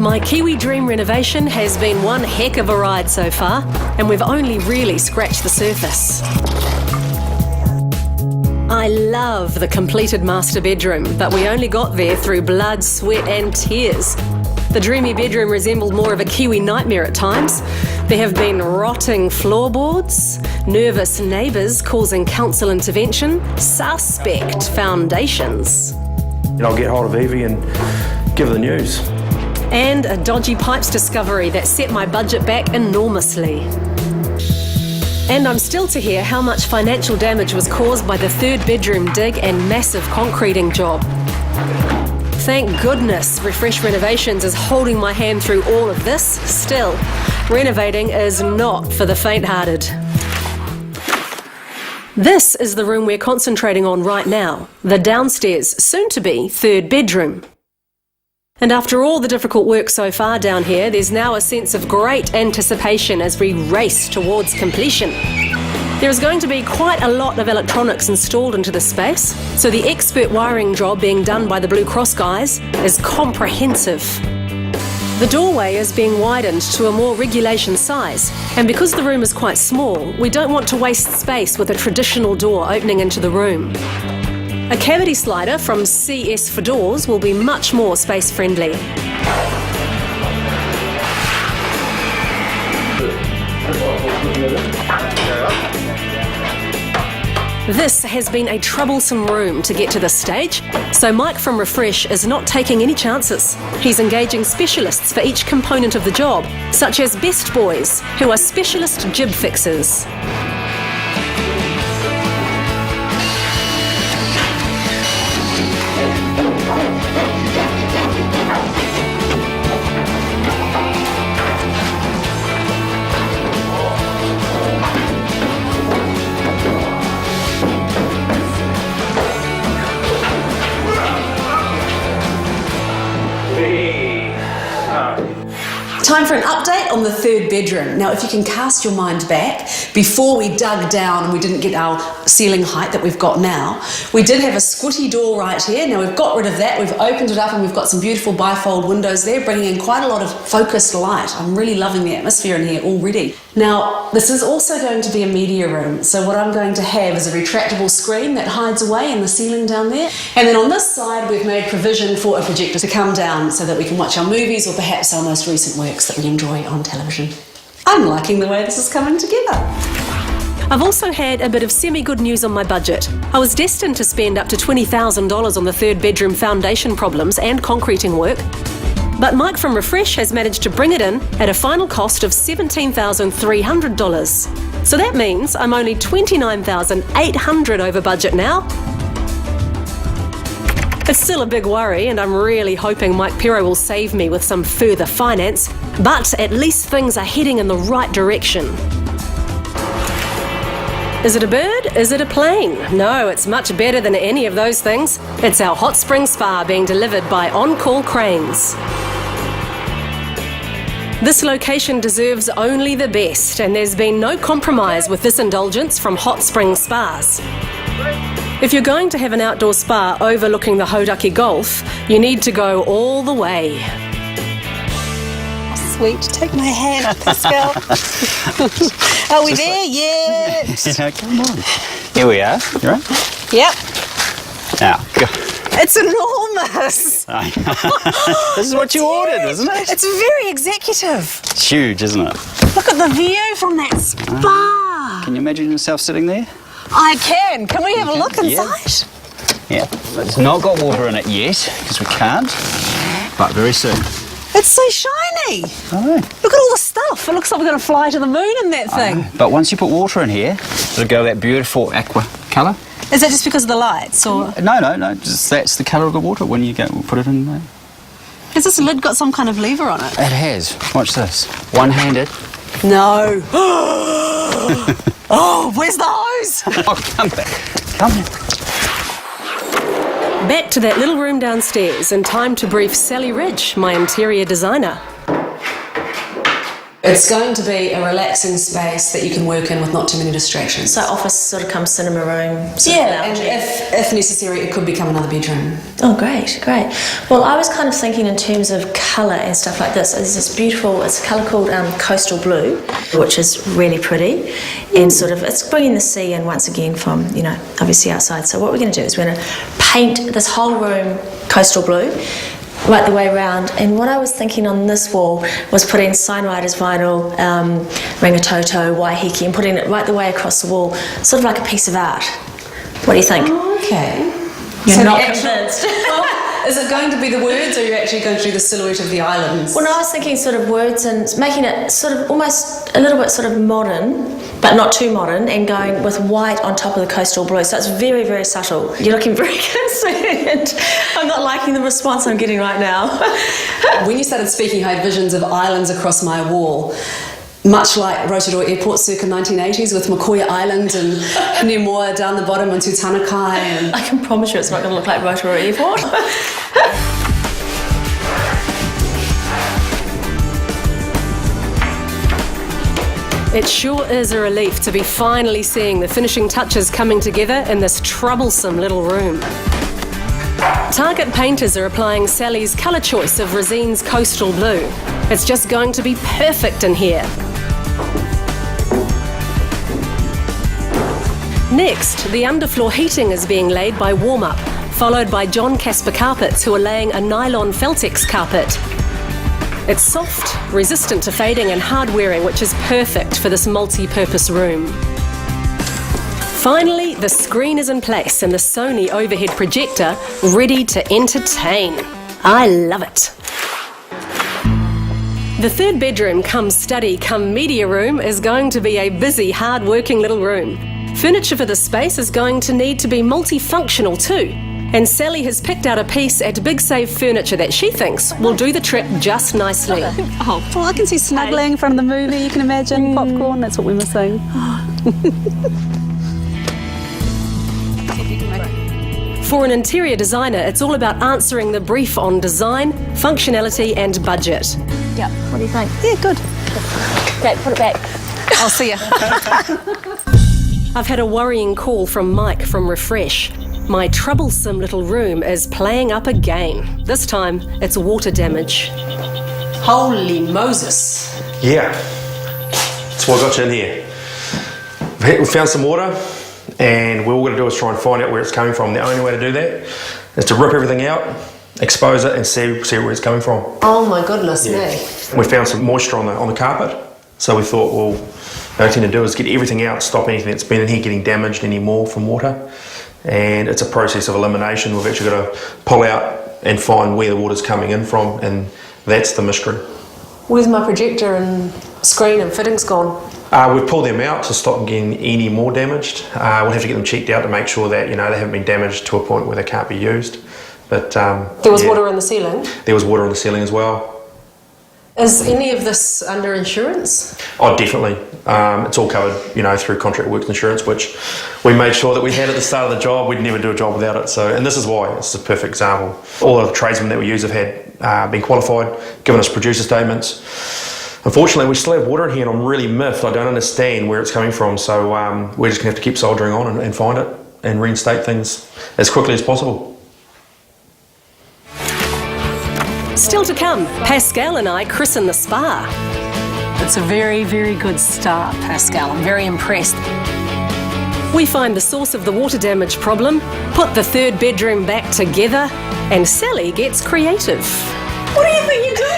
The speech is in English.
My Kiwi Dream renovation has been one heck of a ride so far, and we've only really scratched the surface. I love the completed master bedroom, but we only got there through blood, sweat and tears. The dreamy bedroom resembled more of a Kiwi nightmare at times. There have been rotting floorboards, nervous neighbours causing council intervention, suspect foundations. I'll get hold of Evie and give her the news. And a dodgy pipes discovery that set my budget back enormously. And I'm still to hear how much financial damage was caused by the third bedroom dig and massive concreting job. Thank goodness Refresh Renovations is holding my hand through all of this. Still, renovating is not for the faint-hearted. This is the room we're concentrating on right now, the downstairs, soon-to-be third bedroom. And after all the difficult work so far down here, there's now a sense of great anticipation as we race towards completion. There is going to be quite a lot of electronics installed into the space, so the expert wiring job being done by the Blue Cross guys is comprehensive. The doorway is being widened to a more regulation size, and because the room is quite small, we don't want to waste space with a traditional door opening into the room. A cavity slider from CS for Doors will be much more space friendly. This has been a troublesome room to get to this stage, so Mike from Refresh is not taking any chances. He's engaging specialists for each component of the job, such as Best Boys, who are specialist jib fixers. Time for an update on the third bedroom. Now, if you can cast your mind back, before we dug down and we didn't get our ceiling height that we've got now, we did have a squitty door right here. Now, we've got rid of that. We've opened it up and we've got some beautiful bifold windows there, bringing in quite a lot of focused light. I'm really loving the atmosphere in here already. Now, this is also going to be a media room. So what I'm going to have is a retractable screen that hides away in the ceiling down there. And then on this side, we've made provision for a projector to come down so that we can watch our movies or perhaps our most recent works that we enjoy on television. I'm liking the way this is coming together. I've also had a bit of semi-good news on my budget. I was destined to spend up to $20,000 on the third bedroom foundation problems and concreting work, but Mike from Refresh has managed to bring it in at a final cost of $17,300. So that means I'm only $29,800 over budget now. It's still a big worry, and I'm really hoping Mike Pero will save me with some further finance, but at least things are heading in the right direction. Is it a bird? Is it a plane? No, it's much better than any of those things. It's our hot spring spa being delivered by on-call cranes. This location deserves only the best, and there's been no compromise with this indulgence from Hot Spring Spas. If you're going to have an outdoor spa overlooking the Hodaki Gulf, you need to go all the way. Sweet, take my hand, Pascal. Are we there yet? Yeah, come on. Here we are. You right? Yep. Now, go. It's enormous. This is what you ordered, isn't it? It's very executive. It's huge, isn't it? Look at the view from that spa. Can you imagine yourself sitting there? I can. Can we have a look inside? Yeah. It's not got water in it yet, because we can't, but very soon. It's so shiny. Oh. Look at all the stuff. It looks like we're going to fly to the moon in that thing. But once you put water in here, it'll go that beautiful aqua colour. Is that just because of the lights, or? No. Just that's the colour of the water when you go. We'll put it in there. Has this lid got some kind of lever on it? It has. Watch this. One-handed. No. Oh, where's the hose? Oh, come back. Come here. Back to that little room downstairs, and time to brief Sally Ridge, my interior designer. It's going to be a relaxing space that you can work in with not too many distractions. So office sort of comes cinema room. Sort yeah, of and if necessary, it could become another bedroom. Oh, great. Well, I was kind of thinking in terms of colour and stuff like this. There's this beautiful, it's a colour called coastal blue, which is really pretty, and sort of it's bringing the sea in once again from, obviously outside. So what we're going to do is we're going to paint this whole room coastal blue, right the way around. And what I was thinking on this wall was putting Signwriters vinyl, Rangitoto, Waiheke, and putting it right the way across the wall, sort of like a piece of art. What do you think? Oh, okay. You're so not convinced. Is it going to be the words, or you're actually going to do the silhouette of the islands? Well, no, I was thinking sort of words and making it sort of almost a little bit sort of modern, but not too modern, and going with white on top of the coastal blue. So it's very, very subtle. You're looking very concerned. I'm not liking the response I'm getting right now. When you started speaking, I had visions of islands across my wall, much like Rotorua Airport circa 1980s, with Makoia Island and Nemoa down the bottom into Tanakai. And I can promise you it's not going to look like Rotorua Airport. It sure is a relief to be finally seeing the finishing touches coming together in this troublesome little room. Target painters are applying Sally's colour choice of Resine's Coastal Blue. It's just going to be perfect in here. Next, the underfloor heating is being laid by warm-up, followed by John Casper Carpets, who are laying a nylon Feltex carpet. It's soft, resistant to fading and hard wearing, which is perfect for this multi-purpose room. Finally, the screen is in place and the Sony overhead projector ready to entertain. I love it. The third bedroom come study come media room is going to be a busy, hard-working little room. Furniture for the space is going to need to be multifunctional too. And Sally has picked out a piece at Big Save Furniture that she thinks will do the trick just nicely. Oh, well, I can see snuggling in front of the movie, you can imagine. Popcorn, that's what we're missing. For an interior designer, it's all about answering the brief on design, functionality and budget. Yeah, what do you think? Yeah, good. Okay, put it back. I'll see you. I've had a worrying call from Mike from Refresh. My troublesome little room is playing up again. This time, it's water damage. holy Moses. Yeah, that's what got you in here. We found some water, and we're all going to do is try and find out where it's coming from. The only way to do that is to rip everything out, expose it, and see where it's coming from. Oh my goodness me. We found some moisture on the carpet, so we thought, well, the only thing to do is get everything out, stop anything that's been in here getting damaged anymore from water. And it's a process of elimination. We've actually got to pull out and find where the water's coming in from, and that's the mystery. Where's my projector and screen and fittings gone? We've pulled them out to stop them getting any more damaged. We'll have to get them checked out to make sure that they haven't been damaged to a point where they can't be used. But there was water in the ceiling? There was water on the ceiling as well. Is any of this under insurance? Oh, definitely. It's all covered, through contract works insurance, which we made sure that we had at the start of the job. We'd never do a job without it. So, and this is why. It's a perfect example. All of the tradesmen that we use have had been qualified, given us producer statements. Unfortunately, we still have water in here, and I'm really miffed. I don't understand where it's coming from. So we're just going to have to keep soldering on and find it and reinstate things as quickly as possible. Still to come, Pascal and I christen the spa. It's a very, very good start, Pascal. I'm very impressed. We find the source of the water damage problem, put the third bedroom back together, and Sally gets creative. What do you think you're doing?